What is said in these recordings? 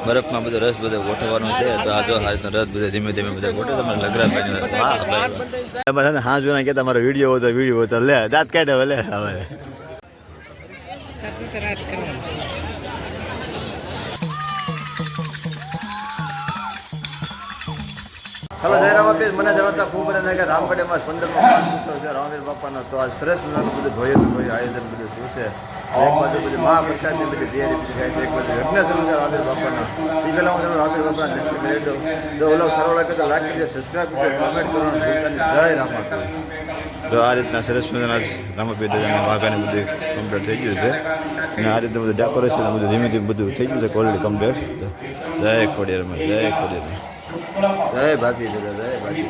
બરફમાં બધો રસ બધો ગોઠવવાનો છે. તો આ જો આ રીતનો રસ બધો ધીમે ધીમે બધા ગોઠવે. તમારે લગરાભાઈ હા જોના કે તમારો વિડીયો હતો લે દાંત કાઢે લે હવે હલો જય રામાપીર. મને જણાવતા ખૂબ મને કે રામગઢમાં 15મો છે રામવીર બાપાનો. તો આ સરસ મજાનું બધું જોયું આયોજન બધું શું છે. એક બાજુ બધી મહાપ્રસાદની બધી તૈયારી બધી થાય છે. એક બાજુ યજ્ઞ શરૂ છે રામવીર બાપાનો. એ પહેલાં હું તમે રામવીર બાપાના દર્શન કરી દઉં. જો ઓલો સારો લાગે તો લાઈક કરજો, સબસ્ક્રાઈબ કરજો, કમેન્ટ કરવાનું ભૂલતા નહીં. જય રામાપીર. જો આ રીતના સરસ મજાના રામાપીર દાદાના વાઘાને બધું કમ્પ્લીટ થઈ ગયું છે. અને આ રીતનું બધું ડેકોરેશન બધું ધીમે ધીમે બધું થઈ ગયું છે ઓલરેડી કમ્પ્લીટ. જય ખોડિયારમાં, જય ખોડિયારમાં, જય ભારતી દાદા, જય ભારતી.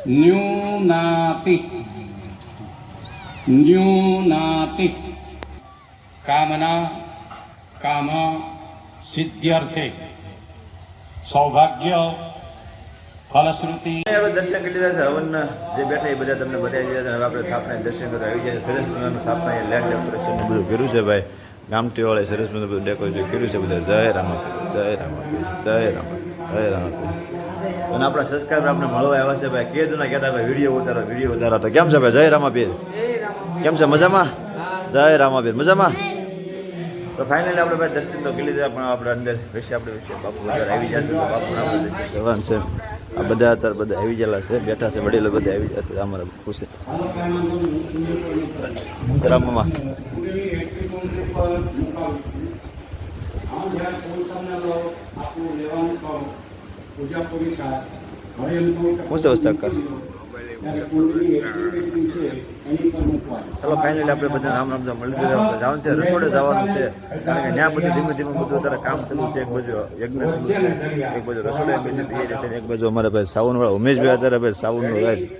ન્યુનાતિ કામના કામ સિદ્ધ્યર્થે સૌભાગ્ય ફલશ્રુતિ. આપણે દર્શન કરી લીધા છે. હવનના જે બેઠા એ બધા તમને બતાવી દીધા છે. હવે આપણે સ્થાપના દર્શન કરવા આવી જાય. સરસ મજાનું સ્થાપના લેન્ડ ડેકોરેશન બધું કર્યું છે ભાઈ. ગામઠી વાળા સરસ મજાનું બધું ડેકોરેશન કર્યું છે બધા. જય રામાપીર, જય રામાપીર, જય રામાપીર, જય રામાપીર. અને આપણા સબસ્ક્રાઈબર આપણે મળવા આવ્યા છે ભાઈ. કીધું ના કહેતા ભાઈ વિડીયો ઉતારો તો કેમ છે ભાઈ? જય રામાપીર. કેમ છે? મજામાં? જય રામાપીર, મજામાં? તો ફાઇનલી આપણે ભાઈ દર્શન તો કરી લીધા. પણ આપણે અંદર વિશે બાપુ અત્યારે આવી જશે. તો બાપુને આપણે દર્શન કરવાનું છે. આ બધા અત્યારે બધા આવી ગયેલા છે, બેઠા છે, વડીલો બધા આવી જશે. અમારા ખુશી રામમાં શું છે વસ્તુ? ચાલો ફાઇનલી આપણે બધા રામ મળી જવાનું છે. રસોડે જવાનું છે. કારણ કે ત્યાં બધું ધીમે ધીમે બધું અત્યારે કામ શરૂ છે. એક બાજુ યજ્ઞ શરૂ છે, એક બાજુ રસોડે બધી તૈયારી છે, એક બાજુ અમારા ભાઈ સાવનવાળા ઉમેશભાઈ અત્યારે ભાઈ સાવનનું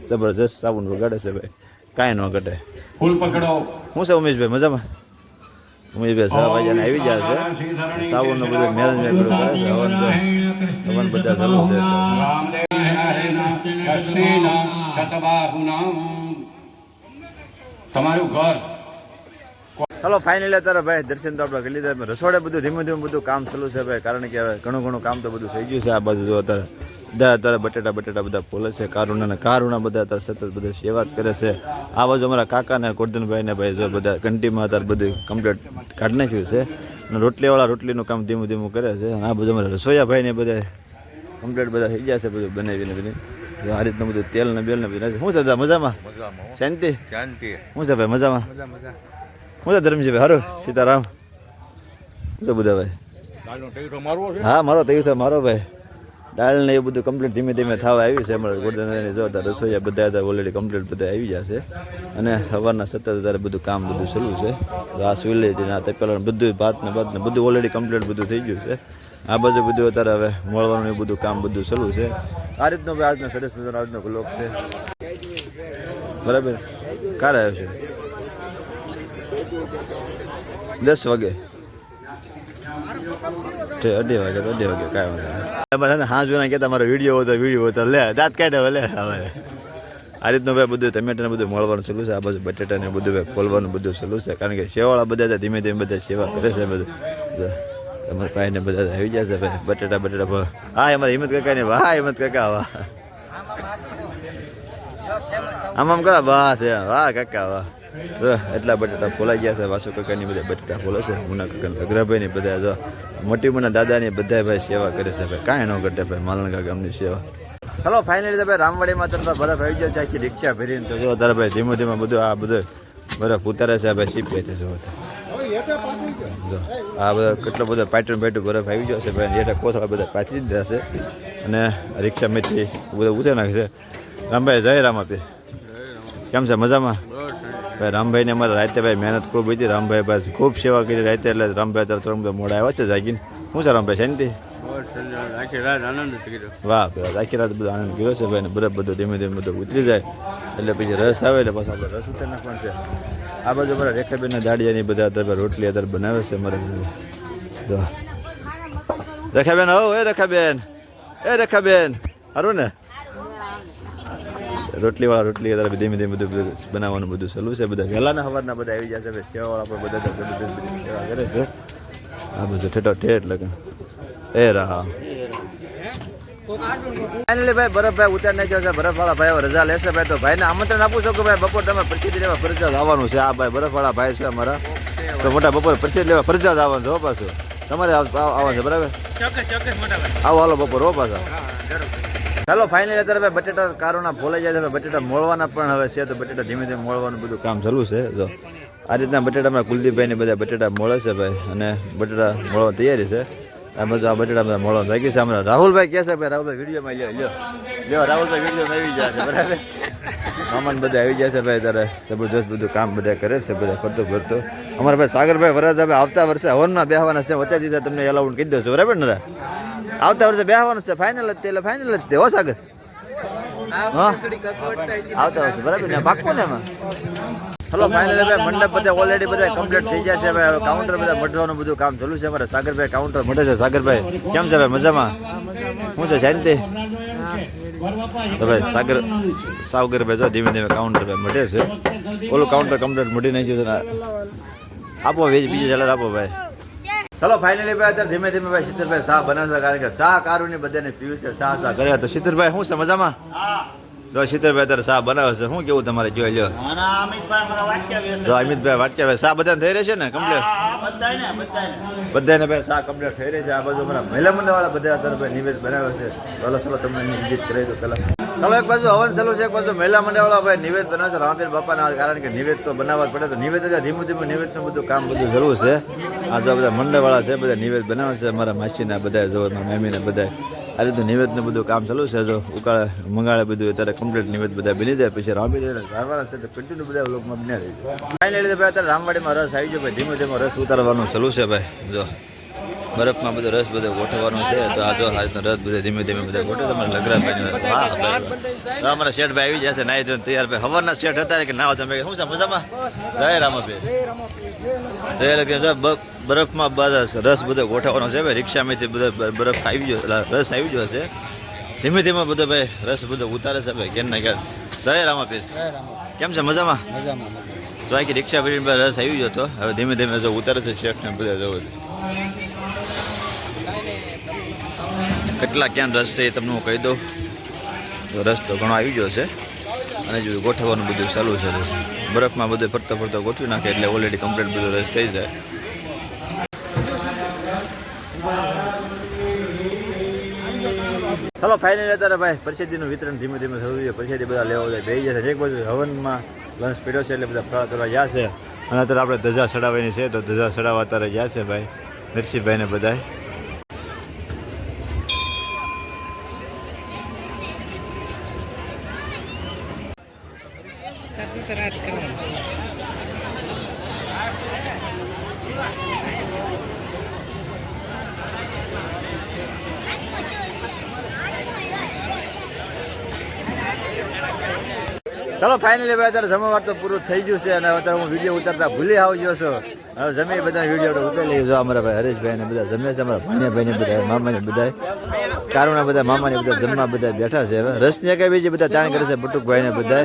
જબરજસ્ત સાવન વગાડે છે ભાઈ. કાંઈ ન ઘટે. ફૂલ પકડો. શું છે ઉમેશભાઈ? મજામાં? ઉમેશભાઈ શાહભાઈ આવી જાય છે. સાવનનું બધું મેરેજમેન્ટ કરે છે. હવન છે, હવન બધા ચાલુ છે. તમારું ઘર. ચાલો ફાઇનલી અત્યારે ભાઈ દર્શન તો આપણે કરી લીધા. રસોડે બધું ધીમે ધીમે બધું કામ ચાલુ છે ભાઈ. કારણ કે હવે ઘણું કામ તો બધું થઈ ગયું છે. આ બાજુ જો અત્યારે બટેટા બધા ફોલે છે. કારુણા બધા અત્યારે સતત બધા સેવા કરે છે. આ બાજુ અમારા કાકાને ગોરધનભાઈ ને ભાઈ જો બધા ઘંટીમાં અત્યારે બધું કમ્પ્લીટ કાઢી નાખ્યું છે. અને રોટલીવાળા રોટલીનું કામ ધીમું કરે છે. આ બાજુ અમારા રસોઈયા ભાઈ ને બધા કમ્પ્લીટ બધા થઈ ગયા છે બધું બનાવીને બધી. આ રીતનું બધું તેલ ને બેલ ને બધું. શું છે મજામાં? શાંતિ? શું છે ભાઈ? મજામાં? શું છે ધર્મજીભાઈ? હારું? સીતારામ? શું છે બધા ભાઈ? હા મારો તૈયાર મારો ભાઈ. દાળ ને એ બધું કમ્પ્લીટ ધીમે ધીમે થવા આવ્યું છે. અમારે ગોરધનભાઈ જો રસોઈયા બધા ઓલરેડી કમ્પ્લીટ બધા આવી જશે. અને સવારના સતત અત્યારે બધું કામ બધું ચાલુ છે. આ સુલે પેલા બધું ભાત ને બધું ઓલરેડી કમ્પ્લીટ બધું થઈ ગયું છે. આ બાજુ બધું અત્યારે હવે મળવાનું એ બધું કામ બધું ચાલુ છે. આ રીતનો ભાઈ આજનો સરસ મજાનો આજનો બ્લોગ છે. બરાબર. ક્યારે આવ્યો છે? 10 વાગે. 2:30 વાગે કાંઈ વાંધો. હા જોના કે તમારો વિડીયો હતો લે દાંત કાઢે લે હવે. આ રીતનું ભાઈ બધું ટમેટાને બધું મળવાનું ચાલુ છે. આ બાજુ બટેટાને બધું ભાઈ ખોલવાનું બધું ચાલુ છે. કારણ કે સેવાળા બધા ધીમે ધીમે બધા સેવા કરે છે બધું. તમારા ભાઈને બધા આવી જશે ભાઈ. બટેટા હા અમારા હિંમત કાકા ને વાહ હિંમત કાકા વાહ આમ કરો વાહ છે વાહ કાકા વાહ. એટલા બટેટા ફોલાઈ ગયા છે. વાસુ કાકાની બધા બટેટા ફોલે છે. મુના કાકા અગ્રભાઈ ની બધા જો મોટી મુના દાદાની બધા ભાઈ સેવા કરે છે ભાઈ. કાંઈ ન ઘટે ભાઈ માલણકા ગામની સેવા. ચલો ફાઇનલી ભાઈ રામવાડીમાં તમને બરફ આવી જાય છે. આખી રિક્ષા ભરીને તો જો તારે ભાઈ ધીમે ધીમે બધું આ બધું બરફ ઉતારે છે ભાઈ. સીપ છે જો આ બધા કેટલો બધો પાટણ બરફ આવી ગયો છે ભાઈ. એટા કોથળા બધા પાછી જ જશે. અને રિક્ષા મેથી બધા ઉતરી નાખે છે. રામભાઈ જય રામાપીર. કેમ છે? મજામાં? ભાઈ રામભાઈને અમારે રાતે ભાઈ મહેનત ખૂબ હતી. રામભાઈ ભાઈ ખૂબ સેવા કરી રાતે. એટલે રામભાઈ અત્યારે ત્રણ મોડા આવ્યા છે જાગીને. શું છે રામભાઈ શાંતિ? વાહ આખી રાત બધો આનંદ કર્યો છે ભાઈ. બરફ બધો ધીમે ધીમે બધો ઉતરી જાય એટલે પછી રસ આવે એટલે પાછા આપણે રસ ઉતરી નાખવાનું છે. આ બાજુ અમારા રેખાબેનના દાડિયાની બધા અત્યારે રોટલી અત્યારે બનાવે છે અમારે. રેખાબેન હો એ રેખાબેન સારું ને? રોટલીવાળા રોટલી અત્યારે ધીમે ધીમે બધું બનાવવાનું બધું સલું છે. બધા વહેલાના સવારના બધા આવી જશે ભાઈ. સેવાવાળા પણ બધા જબરદસ્ત બધી સેવા કરે છે. આ બધું ઠેઠો ઠેઠ લગન એ રહા ફાઇનલી ભાઈ બરફભાઈ ઉતાર નાખ્યો છે. બરફવાળા ભાઈ રજા લેશે ભાઈ. તો ભાઈને આમંત્રણ આપું છું કે ભાઈ બપોર તમે પ્રસિદ્ધ લેવા ફરજિયાત આવવાનું છે. આ ભાઈ બરફવાળા ભાઈ છે અમારા. તો મોટા બપોર પ્રસિદ્ધ લેવા ફરજિયાત આવવાનું છે હો પાછું. તમારે આવવાનું છે બરાબર? આવો હાલો બપોર હો પાછા. ચાલો ફાઇનલી અત્યારે ભાઈ બટેટા કારોના ફોલાઈ જાય છે. બટેટા મોળવાના પણ હવે છે. તો બટેટા ધીમે ધીમે મોળવાનું બધું કામ ચાલુ છે. જો આ રીતના બટેટામાં કુલદીપભાઈને બધા બટેટા મોળે છે ભાઈ. અને બટેટા મોળવા તૈયારી છે. આ બધું આ બટેટા બધા મોળવા બાકી છે. હમણાં રાહુલભાઈ કહે છે ભાઈ. રાહુલભાઈ વિડીયોમાં લ્યો રાહુલભાઈ વિડીયોમાં આવી જાય છે બરાબર. મામાને બધા આવી જાય છે ભાઈ. ત્યારે જબરદસ્ત બધું કામ બધા કરે છે. બધા કરતો ભરતો અમારા ભાઈ સાગરભાઈ વરરાજાભાઈ આવતા વર્ષે હવનમાં બેહવાના છે. વચ્ચે દીધા તમને એલાઉન્ટ કહી દઉં છું બરાબર ને? આવતા વર્ષે બેહવાનું છે. ફાઇનલ જ તે એટલે ફાઇનલ જ તે હો સાગર. હા આવતા વર્ષે બરાબર ને પાક્કું ને એમાં. હલો ફાઇનલ ભાઈ મંડપ બધા ઓલરેડી બધા કમ્પ્લીટ થઈ ગયા છે ભાઈ. હવે કાઉન્ટર બધા મઢવાનું બધું કામ ચાલુ છે. અમારા સાગરભાઈ કાઉન્ટર મઢે છે. સાગરભાઈ કેમ છે ભાઈ? મજામાં? શું છે શાંતિ? તો ભાઈ સાગરભાઈ જો ધીમે ધીમે કાઉન્ટર ભાઈ મઢે છે. ઓલું કાઉન્ટર કમ્પ્લીટ મઢી નાખ્યું છે. આપો વેજ બીજું ચાલે આપો ભાઈ. ચલો ફાઇનલી ભાઈ અત્યારે ધીમે ધીમે ભાઈ શીતરભાઈ શાહ બનાવશે. કારણ કે શાહ કારુની બધાને પીવું છે. શાહ કરે તો શીતરભાઈ શું છે મજામાં? જો શીતરભાઈ અત્યારે શાહ બનાવે છે. શું કેવું તમારે જોઈ લ્યો? જો અમિતભાઈ વાટક્યા શાહ બધા થઈ રહેશે ને કમ્પ્લીટ? બધાને ભાઈ શાહ કમ્પ્લીટ થઈ રહી છે. આ બાજુ અમારા મહિલા મંડળવાળા બધા અત્યારે ભાઈ નિવેદ બનાવે છે. ચલો તમને એની વિઝિટ કરાવી દો પેલા. ચાલો એક બાજુ હવન ચાલુ છે. એક બાજુ મહિલા મંડળવાળા ભાઈ નિવેદ બનાવે છે રામપીર બાપાના. કારણ કે નિવેદ તો બનાવવા જ પડે. તો નિવેદ ધીમું ધીમું નિવેદનું બધું કામ બધું જરૂર છે. આ જો બધા મંડળવાળા છે બધા નિવેદ બનાવે છે. અમારા માસીના બધા જો મમ્મીને બધા આ રીતનું નિવેદનું બધું કામ ચાલુ છે. જો ઉકાળે મંગાળે બધું અત્યારે કમ્પ્લીટ નિવેદ બધા બની જાય. પછી રામપીર ધારવાના છે તો કન્ટિન્યુ બધા લોકમાં બન્યા રહી છે. ફાઇનલી ભાઈ અત્યારે રામવાડીમાં રસ આવી ગયો ભાઈ. ધીમે ધીમે રસ ઉતારવાનું ચાલુ છે ભાઈ. જો બરફમાં બધો રસ બધો ગોઠવવાનો છે. તો આ જો આ રીતનો રસ બધો ધીમે ધીમે બધા ગોઠવે. તમારે લગરાભાઈ તો અમારા શેઠભાઈ આવી જશે નાઈ ધોઈને તૈયાર ભાઈ. હવારના શેઠ હતા કે ના તમે શું છે મજામાં? જય રામાભાઈ બરફમાં રસ બધો ગોઠવવાનો છે ભાઈ. રિક્ષામાંથી બધો બરફ આવી ગયો રસ આવી ગયો છે. ધીમે ધીમે બધો ભાઈ રસ બધો ઉતારે છે ભાઈ. કેમ ના ક્યાં જય રામાપીર કેમ છે મજામાં? તો આખી રિક્ષા ભરીને રસ આવી ગયો હતો. હવે ધીમે ધીમે જો ઉતારે છે શેઠને બધા જવું. કેટલા ક્યાં રસ છે એ તમને હું કહી દઉં. રસ તો ઘણો આવી ગયો છે. અને જો ગોઠવવાનું બધું ચાલુ છે. બરફમાં બધું ફરતા ફરતા ગોઠવી નાખે એટલે ઓલરેડી કમ્પ્લીટ બધો રસ થઈ જાય. ચાલો ફાઇનલી અત્યારે ભાઈ પ્રસાદીનું વિતરણ ધીમે ધીમે થયું છે. પ્રસાદી બધા લેવા બધા ભેગી જશે. એક બાજુ હવનમાં લંચ પીડ્યો છે એટલે બધા ફરાળ કરવા ગયા છે. અને અત્યારે આપણે ધજા ચડાવવાની છે. તો ધજા ચડાવવા અત્યારે ગયા છે ભાઈ નરસિંહભાઈને બધા. ચાલો ફાઇનલી ભાઈ અત્યારે જમણવાર તો પૂરું થઈ ગયું છે. અને અત્યારે હું વિડીયો ઉતારતા ભૂલી આવજો છો. હવે જમી બધા વિડીયો ઉતારી જો અમારા ભાઈ હરેશભાઈ ને બધા જમે છે. અમારા ભાણિયાભાઈ ને બધા મામાને બધા કારુના બધા મામાને બધા જમવા બધા બેઠા છે. હવે રસની કઈ બીજી બધા તાણ કરે છે. બટુકભાઈ ને બધા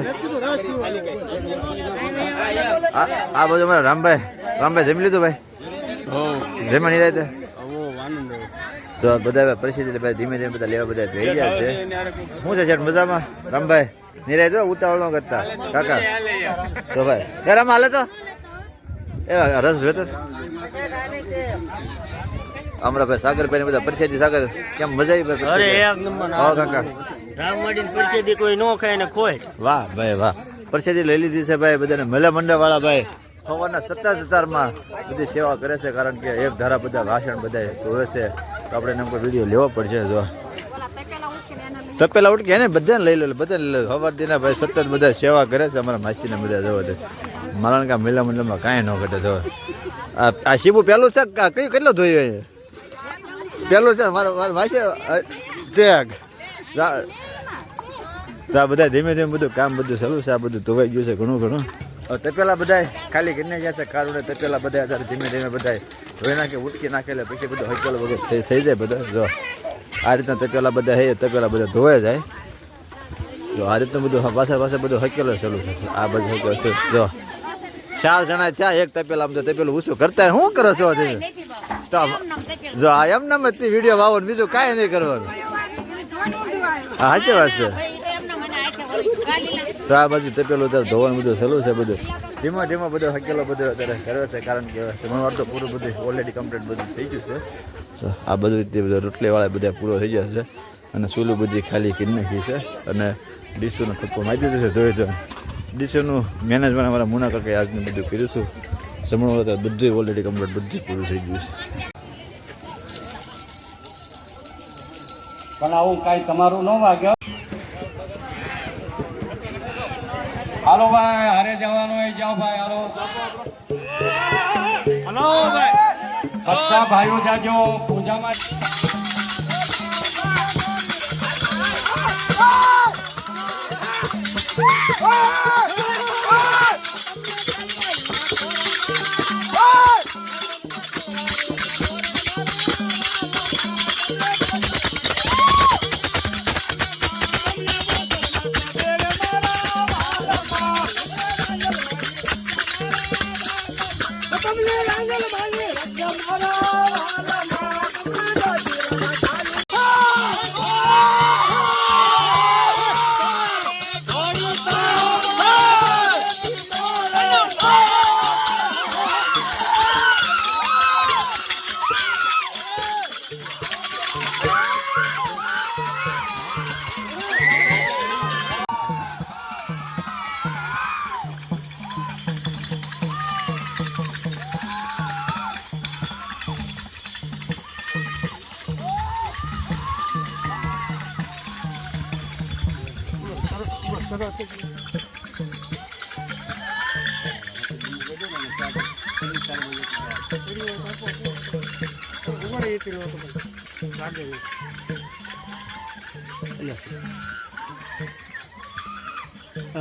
આ બધું અમારા રામભાઈ જમી લીધું ભાઈ? જમા નહીં રહેતે તો બધા પરિસ્થિતિ ભાઈ ધીમે ધીમે બધા લેવા બધા ભેગી ગયા છે. શું છે શેઠ મજામાં? રામભાઈ નિરાય તો ઉતાવળ ન કરતા કાકા. તો ભાઈ યાર આમ હાલે તો એ રસ જોતો અમારા ભાઈ સાગરભાઈ બધા પરિસ્થિતિ. સાગર કેમ મજા આવી કાકા? પરિસ્થિતિ કોઈ નો ખાય ને ખોય. વાહ ભાઈ વાહ. પરિસ્થિતિ લઈ લીધી છે ભાઈ બધાને. મહિલા મંડળ વાળા ભાઈ સવારના 17,000માં બધી સેવા કરે છે. કારણ કે એક ધારા બધા ભાષણ બધા જોવે છે. તો આપણે એનો કોઈ વિડીયો લેવો પડશે. જો તપેલા ઉઠકે ને બધાને લઈ લો. બધાને લઈ લો. સવાર દીના ભાઈ સતત બધા સેવા કરે છે. અમારા માસીને બધા જવો છે. મારા કા મહિલા મંડળમાં કાંઈ ન ઘટે. જો આ શીબુ પહેલું છે કયું કેટલું ધોયું? પહેલું છે મારા માસી ત્યાગ. બધા ધીમે ધીમે બધું કામ બધું ચાલુ છે. આ બધું ધોવાઈ ગયું છે ઘણું ઘણું. તપેલા બધા ખાલી કરીને ગયા છે. કારુને તપેલા બધા અત્યારે ધીમે ધીમે બધા ધોઈ નાખે ઉટકી નાખેલા પછી બધું હચલ વગર થઈ જાય બધા. જો આ રીતના તપેલા બધા હે તપેલા બધા ધોવાઈ જાય. જો આ રીતનું બધું પાસે બધું હકેલો ચાલુ થશે. આ બધું હકેલો છે. જો 4 જણા છે, એક તપેલા આમ તો તપેલું ઊંચું કરતા શું કરો છો તમે? તો જો આ એમ નામ જ વિડીયો વાવો ને બીજું કાંઈ નહીં કરવાનું. હા સાચી વાત છે. તો આ બાજુ તપેલું ધોવાનું બધું ચાલુ છે. બધું ધીમો ધીમો બધો હકેલો બધો અત્યારે કરે છે, કારણ કે જમણવાર તો પૂરું બધું ઓલરેડી કમ્પ્લીટ બધું થઈ ગયું છે. આ બધું તે બધા રોટલીવાળા બધા પૂરો થઈ ગયા છે, અને ચૂલું બધી ખાલી કરી નાખી છે, અને ડીશુનો થપ્પો મારી દીધો છે. ધોઈ ધોઈ ડીશુનું મેનેજમેન્ટ અમારા મુના કાકાએ આજનું બધું કર્યું છું. જમણવાર તો બધું ઓલરેડી કમ્પ્લીટ બધું પૂરું થઈ ગયું છે. પણ આવું કાંઈ તમારું ન વાગ્યો. હાલો ભાઈ, હારે જવાનું હોય જાઓ ભાઈ, હાલો. બધા ભાઈઓ જાજો પૂજામાં.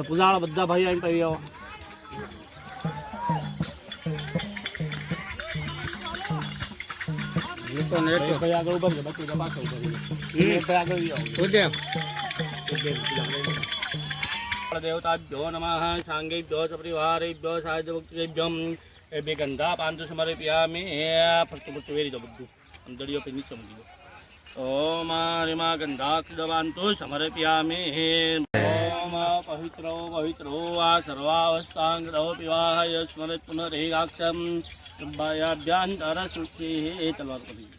પૂજાવાળા બધા ભાઈ આવીને પડી આવો. આગળ ઉભા છે, બાકી પાછળ ઉભા છે. દેવતાભ્યો નમઃ સાંગેભ્યો સપરિવારેભ્યો સાજભક્તિભ્યમ એ બે ગંધા પાંચ સમર્પયામિ. ફરતું વેરી દો બધું, દળીઓ પે નીચે મૂકી દો. ઓમ રીમા ગંધાક્ષિદવાંતો સમર્પયામિ. ઓમ પવિત્રો પવિત્રો આ સર્વાવસ્થાંગો પીવાય સ્મરત પુનરેગાક્ષમ. ભયાભ્યાંતર શુચિ. તલવાર પડી